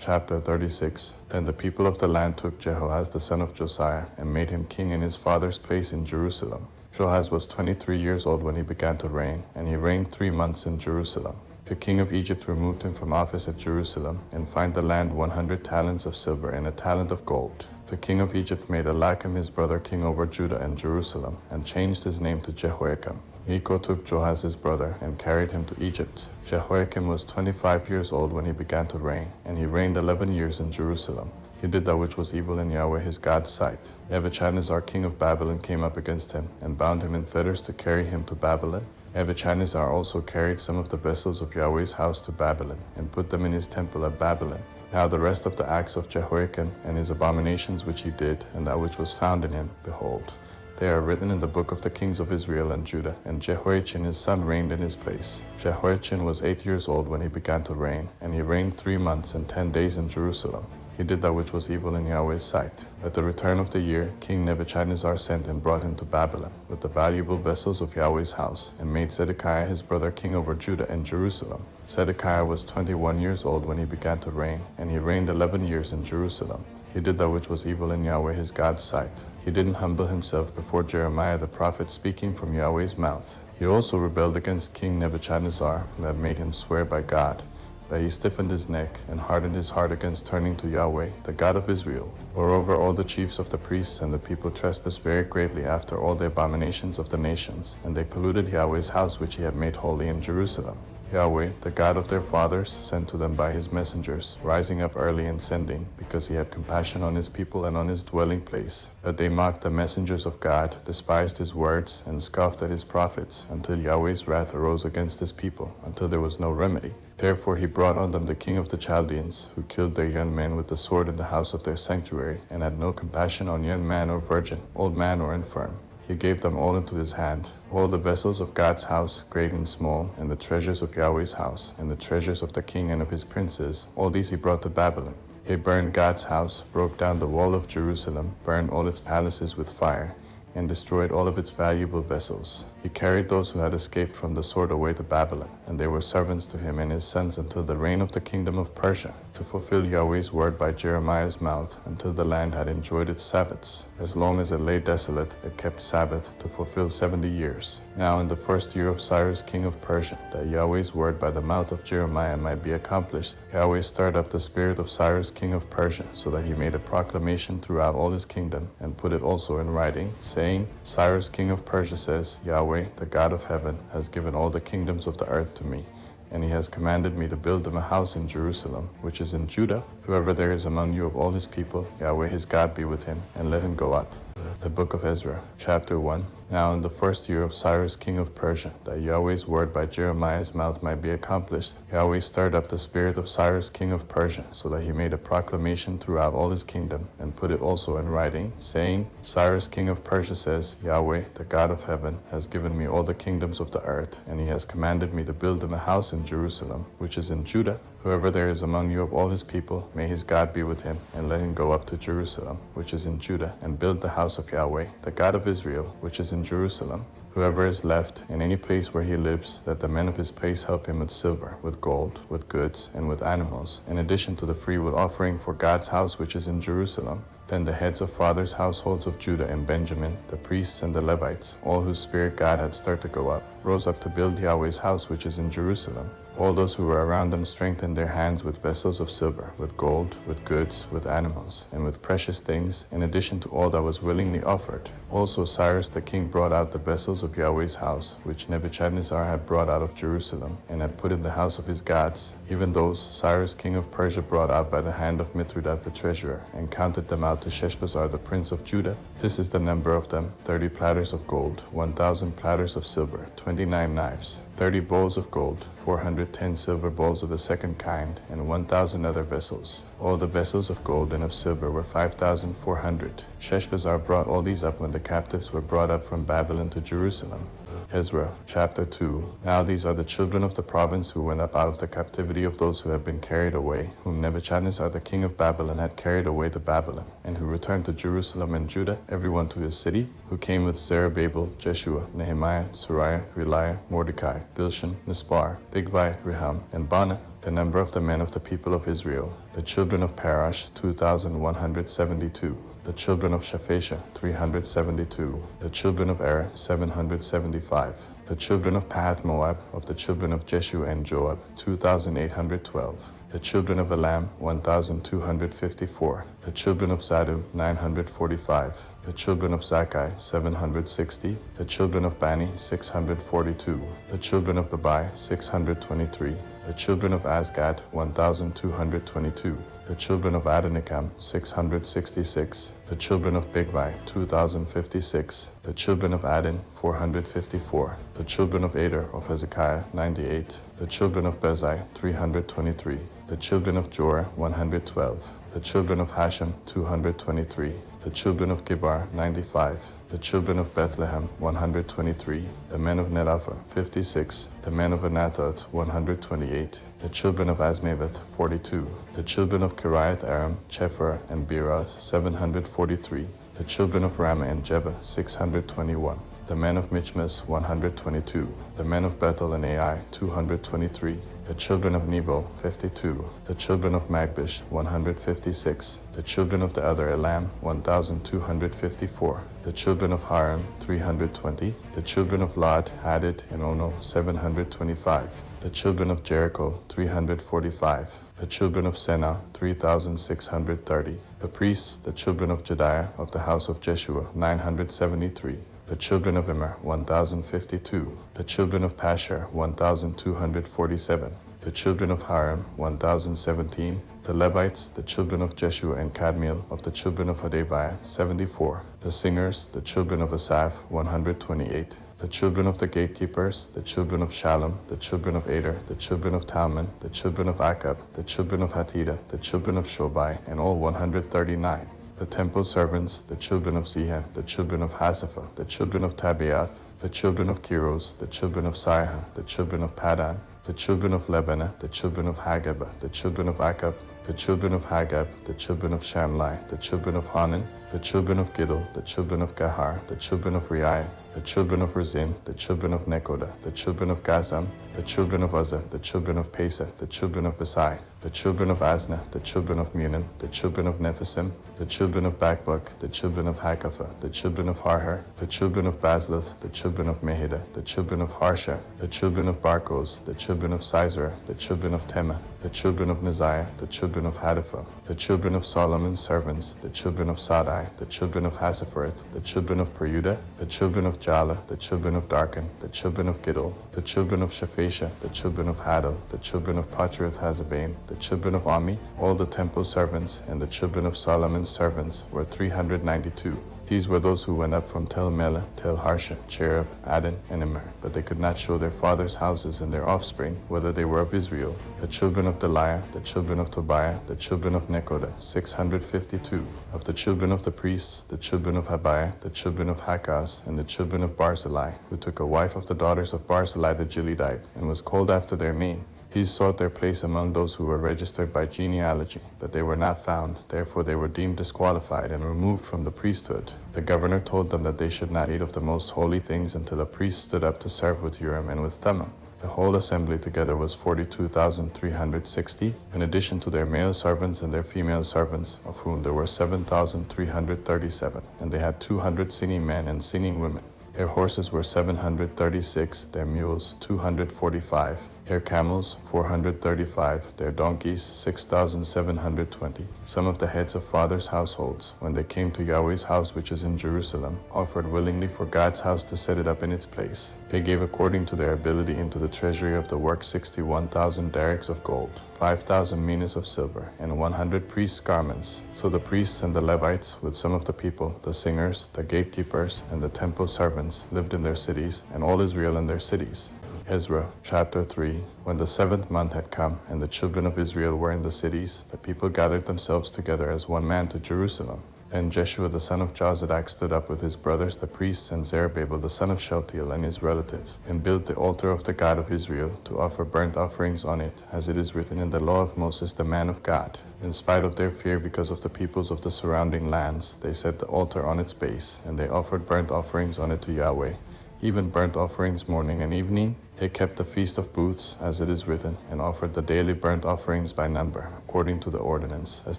chapter 36. Then the people of the land took Jehoahaz the son of Josiah and made him king in his father's place in Jerusalem. Jehoahaz was 23 years old when he began to reign, and he reigned 3 months in Jerusalem. The king of Egypt removed him from office at Jerusalem, and fined the land 100 talents of silver and a talent of gold. The king of Egypt made Elachim his brother king over Judah and Jerusalem, and changed his name to Jehoiakim. Necho took Joahaz his brother, and carried him to Egypt. Jehoiakim was 25 years old when he began to reign, and he reigned 11 years in Jerusalem. He did that which was evil in Yahweh his God's sight. Nebuchadnezzar king of Babylon came up against him, and bound him in fetters to carry him to Babylon. Nebuchadnezzar also carried some of the vessels of Yahweh's house to Babylon, and put them in his temple at Babylon. Now the rest of the acts of Jehoiakim, and his abominations which he did, and that which was found in him, behold, they are written in the book of the kings of Israel and Judah, and Jehoiachin his son reigned in his place. Jehoiachin was 8 years old when he began to reign, and he reigned 3 months and 10 days in Jerusalem. He did that which was evil in Yahweh's sight. At the return of the year, King Nebuchadnezzar sent and brought him to Babylon, with the valuable vessels of Yahweh's house, and made Zedekiah his brother king over Judah and Jerusalem. Zedekiah was 21 years old when he began to reign, and he reigned 11 years in Jerusalem. He did that which was evil in Yahweh his God's sight. He didn't humble himself before Jeremiah the prophet speaking from Yahweh's mouth. He also rebelled against King Nebuchadnezzar, who had made him swear by God, that he stiffened his neck and hardened his heart against turning to Yahweh, the God of Israel. Moreover, all the chiefs of the priests and the people trespassed very greatly after all the abominations of the nations, and they polluted Yahweh's house which he had made holy in Jerusalem. Yahweh, the God of their fathers, sent to them by his messengers, rising up early and sending, because he had compassion on his people and on his dwelling place. But they mocked the messengers of God, despised his words, and scoffed at his prophets, until Yahweh's wrath arose against his people, until there was no remedy. Therefore he brought on them the king of the Chaldeans, who killed their young men with the sword in the house of their sanctuary, and had no compassion on young man or virgin, old man or infirm. He gave them all into his hand, all the vessels of God's house, great and small, and the treasures of Yahweh's house, and the treasures of the king and of his princes, all these he brought to Babylon. He burned God's house, broke down the wall of Jerusalem, burned all its palaces with fire, and destroyed all of its valuable vessels. He carried those who had escaped from the sword away to Babylon, and they were servants to him and his sons until the reign of the kingdom of Persia, to fulfill Yahweh's word by Jeremiah's mouth, until the land had enjoyed its Sabbaths. As long as it lay desolate, it kept Sabbath to fulfill 70 years. Now in the first year of Cyrus king of Persia, that Yahweh's word by the mouth of Jeremiah might be accomplished, Yahweh stirred up the spirit of Cyrus king of Persia, so that he made a proclamation throughout all his kingdom, and put it also in writing, saying, Cyrus king of Persia says, Yahweh, the God of heaven, has given all the kingdoms of the earth to me, and he has commanded me to build him a house in Jerusalem, which is in Judah. Whoever there is among you of all his people, Yahweh his God be with him, and let him go up. The book of Ezra, chapter 1. Now in the first year of Cyrus king of Persia, that Yahweh's word by Jeremiah's mouth might be accomplished, Yahweh stirred up the spirit of Cyrus king of Persia, so that he made a proclamation throughout all his kingdom, and put it also in writing, saying, Cyrus king of Persia says, Yahweh, the God of heaven, has given me all the kingdoms of the earth, and he has commanded me to build him a house in Jerusalem, which is in Judah. Whoever there is among you of all his people, may his God be with him, and let him go up to Jerusalem, which is in Judah, and build the house of Yahweh, the God of Israel, which is in Jerusalem. Whoever is left in any place where he lives, that the men of his place help him with silver, with gold, with goods, and with animals, in addition to the freewill offering for God's house which is in Jerusalem. Then the heads of fathers' households of Judah and Benjamin, the priests and the Levites, all whose spirit God had stirred to go up, rose up to build Yahweh's house which is in Jerusalem. All those who were around them strengthened their hands with vessels of silver, with gold, with goods, with animals, and with precious things, in addition to all that was willingly offered. Also Cyrus the king brought out the vessels of Yahweh's house, which Nebuchadnezzar had brought out of Jerusalem, and had put in the house of his gods. Even those Cyrus king of Persia brought out by the hand of Mithridath the treasurer, and counted them out to Sheshbazzar the prince of Judah. This is the number of them: 30 platters of gold, 1,000 platters of silver, 29 knives, 30 bowls of gold, 410 silver bowls of the second kind, and 1,000 other vessels. All the vessels of gold and of silver were 5,400. Sheshbazzar brought all these up when the captives were brought up from Babylon to Jerusalem. Ezra, chapter 2. Now these are the children of the province who went up out of the captivity of those who had been carried away, whom Nebuchadnezzar the king of Babylon had carried away to Babylon, and who returned to Jerusalem and Judah, everyone to his city, who came with Zerubbabel, Jeshua, Nehemiah, Sariah, Reliah, Mordecai, Bilshan, Mispar, Bigvai, Rehum, and Bana. The number of the men of the people of Israel, the children of Parash, 2,172. The children of Shaphatia, 372. The children of Er, 775. The children of Pahath Moab, of the children of Jeshua and Joab, 2,812. The children of Elam, 1,254. The children of Zadu, 945. The children of Zakkai, 760. The children of Bani, 642. The children of Babai, 623. The children of Azgad, 1,222. The children of Adonikam, 666. The children of Bigvai, 2,056. The children of Adin, 454. The children of Ader of Hezekiah, 98. The children of Bezai, 323. The children of Jorah, 112. The children of Hashem, 223. The children of Gibar, 95. The children of Bethlehem, 123. The men of Netapha, 56. The men of Anathoth, 128. The children of Azmaveth, 42. The children of Kiriath Aram, Chephar, and Beeroth, 743. The children of Ramah and Jebah, 621. The men of Michmas, 122. The men of Bethel and Ai, 223. The children of Nebo, 52. The children of Magbish, 156. The children of the other Elam, 1,254. The children of Haram, 320. The children of Lod, Hadid, and Ono, 725. The children of Jericho, 345. The children of Senah, 3,630. The priests, the children of Jediah, of the house of Jeshua, 973. The children of Immer, 1,052. The children of Pashur, 1,247. The children of Haram, 1,017. The Levites, the children of Jeshua and Kadmiel, of the children of Hodaviah, 74. The singers, the children of Asaph, 128. The children of the gatekeepers, the children of Shalom, the children of Ader, the children of Talmon, the children of Akab, the children of Hatita, the children of Shobai, and all 139. The temple servants, the children of Ziha, the children of Hasapha, the children of Tabeath, the children of Kiros, the children of Saiha, the children of Padan, the children of Lebanah, the children of Hagabah, the children of Akab, the children of Hagab, the children of Shamlai, the children of Hanan, the children of Giddel, the children of Gahar, the children of Reiah, the children of Rezim, the children of Nekoda, the children of Gazam, the children of Uzzah, the children of Pesa, the children of Besai, the children of Asna, the children of Munan, the children of Nephisim, the children of Bakbuk, the children of Hakapha, the children of Harher, the children of Basluth, the children of Mehida, the children of Harsha, the children of Barkos, the children of Sisera, the children of Tema, the children of Neziah, the children of Hadapha, the children of Solomon's servants, the children of Sadai, the children of Hasaphareth, the children of Peruda, the children of Jala, the children of Darkan, the children of Giddel, the children of Shaphatia, the children of Hadal, the children of Patrath Hazabaim, the children of Ami, all the temple servants, and the children of Solomon's servants were 392. These were those who went up from Tel Melah, Tel Harsha, Cherub, Adin, and Immer, but they could not show their fathers' houses and their offspring, whether they were of Israel. The children of Deliah, the children of Tobiah, the children of Nekoda, 652. Of the children of the priests, the children of Habiah, the children of Hakaz, and the children of Barzillai, who took a wife of the daughters of Barzillai the Gileadite, and was called after their name. These sought their place among those who were registered by genealogy, but they were not found. Therefore they were deemed disqualified and removed from the priesthood. The governor told them that they should not eat of the most holy things until a priest stood up to serve with Urim and with Thummim. The whole assembly together was 42,360, in addition to their male servants and their female servants, of whom there were 7,337, and they had 200 singing men and singing women. Their horses were 736, their mules 245, their camels 435, their donkeys 6,720. Some of the heads of fathers' households, when they came to Yahweh's house which is in Jerusalem, offered willingly for God's house to set it up in its place. They gave according to their ability into the treasury of the work 61,000 derricks of gold, 5,000 minas of silver, and 100 priests' garments. So the priests and the Levites, with some of the people, the singers, the gatekeepers, and the temple servants, lived in their cities, and all Israel in their cities. Ezra chapter 3. When the 7th month had come, and the children of Israel were in the cities, the people gathered themselves together as one man to Jerusalem. Then Jeshua the son of Jozadak stood up with his brothers the priests and Zerubbabel the son of Shealtiel and his relatives, and built the altar of the God of Israel, to offer burnt offerings on it, as it is written in the law of Moses the man of God. In spite of their fear because of the peoples of the surrounding lands, they set the altar on its base, and they offered burnt offerings on it to Yahweh. even burnt offerings morning and evening. They kept the Feast of Booths, as it is written, and offered the daily burnt offerings by number, according to the ordinance, as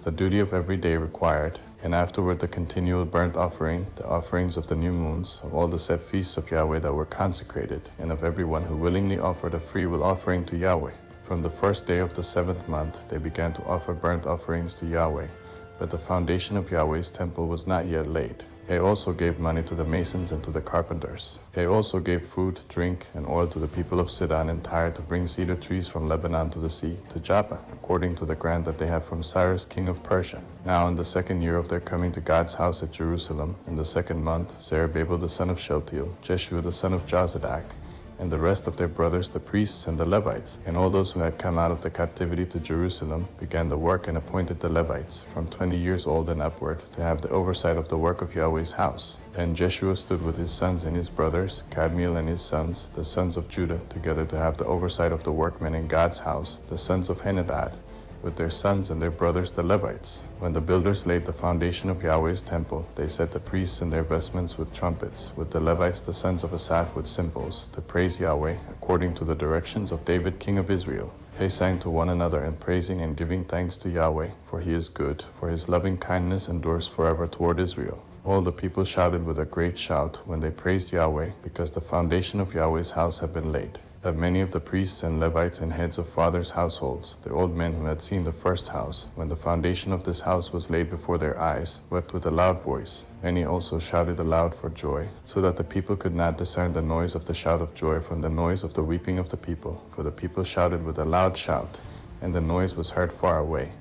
the duty of every day required, and afterward the continual burnt offering, the offerings of the new moons, of all the set feasts of Yahweh that were consecrated, and of every one who willingly offered a freewill offering to Yahweh. From the first day of the 7th month they began to offer burnt offerings to Yahweh, but the foundation of Yahweh's temple was not yet laid. They also gave money to the masons and to the carpenters. They also gave food, drink, and oil to the people of Sidon and Tyre to bring cedar trees from Lebanon to the sea, to Joppa, according to the grant that they had from Cyrus king of Persia. Now in the 2nd year of their coming to God's house at Jerusalem, in the 2nd month, Zerubbabel the son of Shealtiel, Jeshua the son of Jozadak, and the rest of their brothers, the priests and the Levites, and all those who had come out of the captivity to Jerusalem, began the work and appointed the Levites, from 20 years old and upward, to have the oversight of the work of Yahweh's house. Then Jeshua stood with his sons and his brothers, Kadmiel and his sons, the sons of Judah, together to have the oversight of the workmen in God's house, the sons of Henadad, with their sons and their brothers the Levites. When the builders laid the foundation of Yahweh's temple, they set the priests in their vestments with trumpets, with the Levites the sons of Asaph with cymbals, to praise Yahweh, according to the directions of David king of Israel. They sang to one another in praising and giving thanks to Yahweh, for he is good, for his loving kindness endures forever toward Israel. All the people shouted with a great shout when they praised Yahweh, because the foundation of Yahweh's house had been laid. That many of the priests and Levites and heads of fathers' households, the old men who had seen the first house, when the foundation of this house was laid before their eyes, wept with a loud voice. Many also shouted aloud for joy, so that the people could not discern the noise of the shout of joy from the noise of the weeping of the people. For the people shouted with a loud shout, and the noise was heard far away.